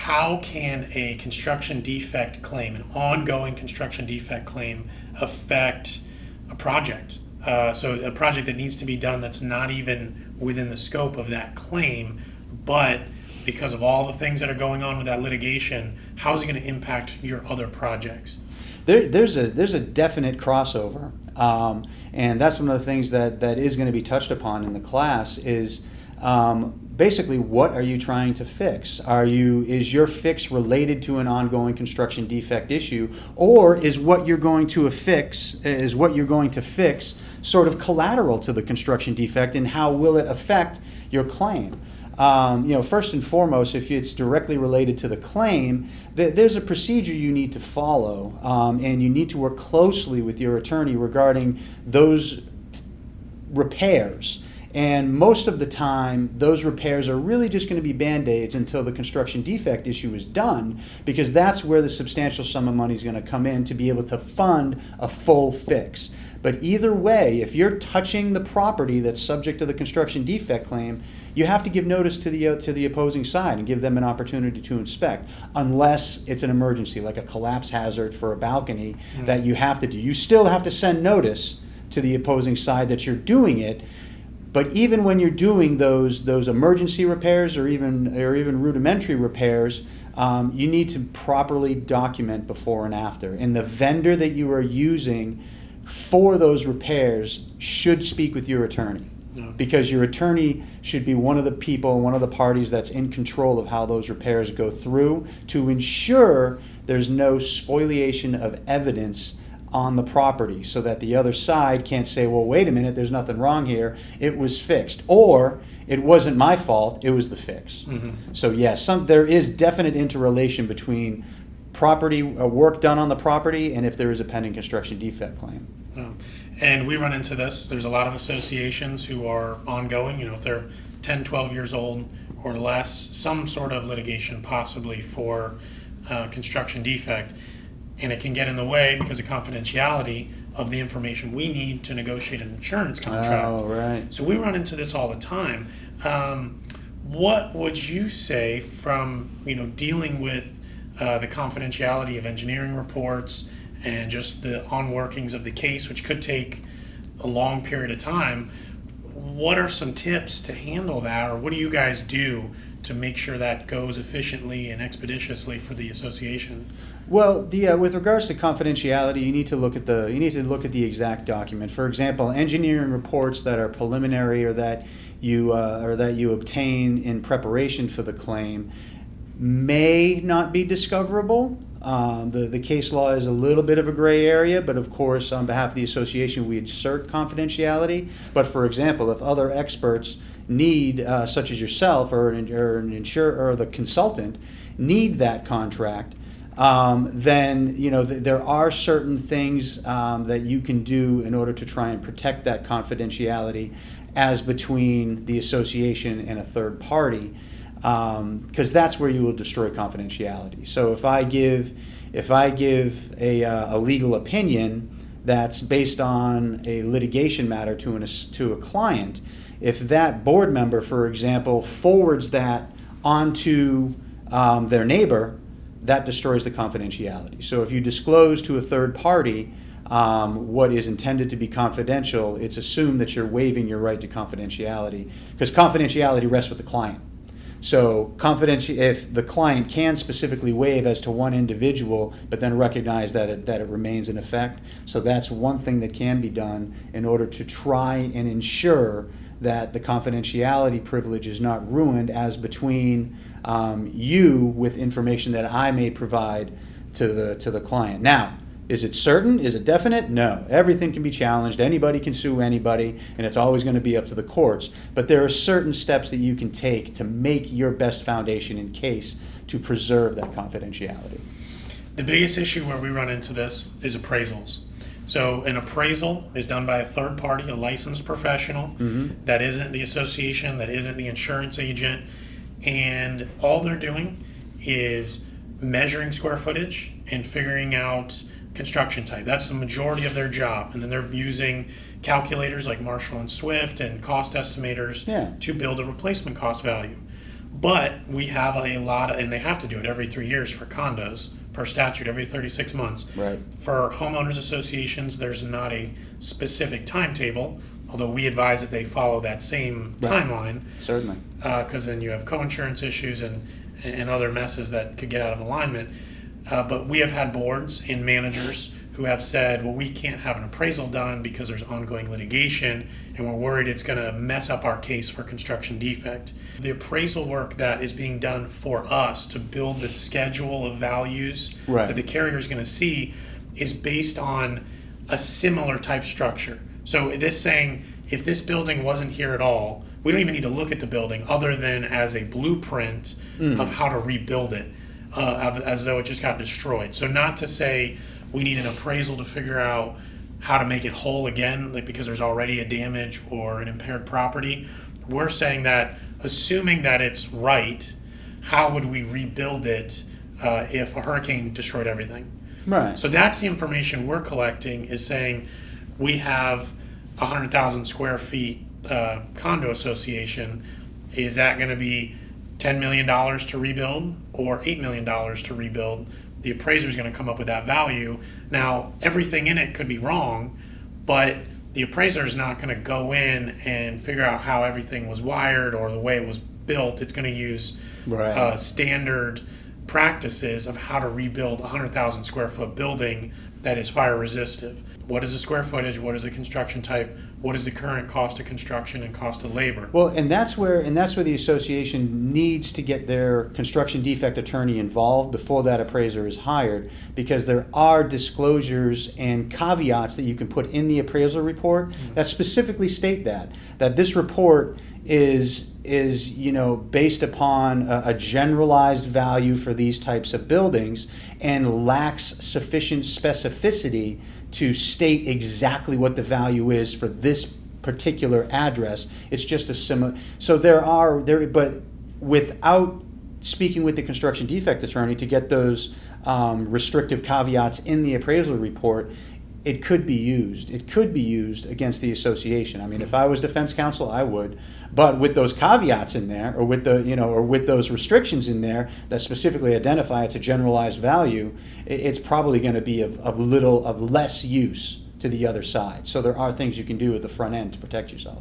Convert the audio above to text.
how can a construction defect claim, an ongoing construction defect claim, affect a project? So a project that needs to be done that's not even within the scope of that claim, but because of all the things that are going on with that litigation, how's it going to impact your other projects? There's a definite crossover, and that's one of the things that is going to be touched upon in the class is basically, what are you trying to fix? Is your fix related to an ongoing construction defect issue, or is what you're going to fix sort of collateral to the construction defect, and how will it affect your claim? First and foremost, if it's directly related to the claim, there's a procedure you need to follow, and you need to work closely with your attorney regarding those repairs. And most of the time, those repairs are really just going to be Band-Aids until the construction defect issue is done, because that's where the substantial sum of money is going to come in to be able to fund a full fix. But either way, if you're touching the property that's subject to the construction defect claim, you have to give notice to the opposing side and give them an opportunity to inspect, unless it's an emergency, like a collapse hazard for a balcony that you have to do. You still have to send notice to the opposing side that you're doing it. But even when you're doing those emergency repairs or even rudimentary repairs, you need to properly document before and after. And the vendor that you are using for those repairs should speak with your attorney. No. Because your attorney should be one of the parties that's in control of how those repairs go through, to ensure there's no spoliation of evidence on the property, so that the other side can't say, well, wait a minute, there's nothing wrong here, it was fixed, or it wasn't my fault, it was the fix. Mm-hmm. So yes, there is definite interrelation between property work done on the property and if there is a pending construction defect claim. And we run into this. There's a lot of associations who are ongoing, if they're 10, 12 years old or less, some sort of litigation possibly for construction defect. And it can get in the way because of confidentiality of the information we need to negotiate an insurance contract. Oh, right. So we run into this all the time. What would you say from dealing with the confidentiality of engineering reports and just the on-workings of the case, which could take a long period of time? What are some tips to handle that, or what do you guys do to make sure that goes efficiently and expeditiously for the association? Well, with regards to confidentiality, you need to look at the exact document. For example, engineering reports that are preliminary or that you obtain in preparation for the claim may not be discoverable. The case law is a little bit of a gray area, but of course, on behalf of the association, we assert confidentiality. But for example, if other experts need, such as yourself or an insurer or the consultant, need that contract, then there are certain things that you can do in order to try and protect that confidentiality as between the association and a third party, because that's where you will destroy confidentiality. So if I give a legal opinion that's based on a litigation matter to a client, if that board member, for example, forwards that onto their neighbor, that destroys the confidentiality. So if you disclose to a third party what is intended to be confidential, it's assumed that you're waiving your right to confidentiality, because confidentiality rests with the client. So if the client can specifically waive as to one individual, but then recognize that it remains in effect. So that's one thing that can be done in order to try and ensure that the confidentiality privilege is not ruined as between you with information that I may provide to the client. Now, is it certain? Is it definite? No. Everything can be challenged. Anybody can sue anybody, and it's always going to be up to the courts. But there are certain steps that you can take to make your best foundation in case to preserve that confidentiality. The biggest issue where we run into this is appraisals. So an appraisal is done by a third party, a licensed professional, mm-hmm. that isn't the association, that isn't the insurance agent, and all they're doing is measuring square footage and figuring out construction type. That's the majority of their job. And then they're using calculators like Marshall and Swift and cost estimators to build a replacement cost value. But we have a lot of, and they have to do it every 3 years for condos per statute, every 36 months. Right. For homeowners associations, there's not a specific timetable, although we advise that they follow that same Right. timeline. Certainly. Because then you have co-insurance issues and other messes that could get out of alignment. But we have had boards and managers who have said, well, we can't have an appraisal done because there's ongoing litigation and we're worried it's going to mess up our case for construction defect. The appraisal work that is being done for us to build the schedule of values Right. that the carrier is going to see is based on a similar type structure. So this saying, if this building wasn't here at all, we don't even need to look at the building other than as a blueprint of how to rebuild it, as though it just got destroyed. So not to say we need an appraisal to figure out how to make it whole again, like because there's already a damage or an impaired property. We're saying that, assuming that it's right, how would we rebuild it if a hurricane destroyed everything? Right. So that's the information we're collecting, is saying we have 100,000 square feet condo association. Is that going to be $10 million to rebuild or $8 million to rebuild? The appraiser is going to come up with that value. Now, everything in it could be wrong, but the appraiser is not going to go in and figure out how everything was wired or the way it was built. It's going to use Right. standard practices of how to rebuild a 100,000 square foot building that is fire resistive. What is the square footage? What is the construction type? What is the current cost of construction and cost of labor? Well, and that's where the association needs to get their construction defect attorney involved before that appraiser is hired, because there are disclosures and caveats that you can put in the appraisal report that specifically state that this report is based upon a generalized value for these types of buildings and lacks sufficient specificity to state exactly what the value is for this particular address. It's just a similar. So but without speaking with the construction defect attorney to get those restrictive caveats in the appraisal report, it could be used. It could be used against the association. I mean, if I was defense counsel, I would. But with those caveats in there, or with those restrictions in there that specifically identify it's a generalized value, it's probably going to be of less use to the other side. So there are things you can do at the front end to protect yourself.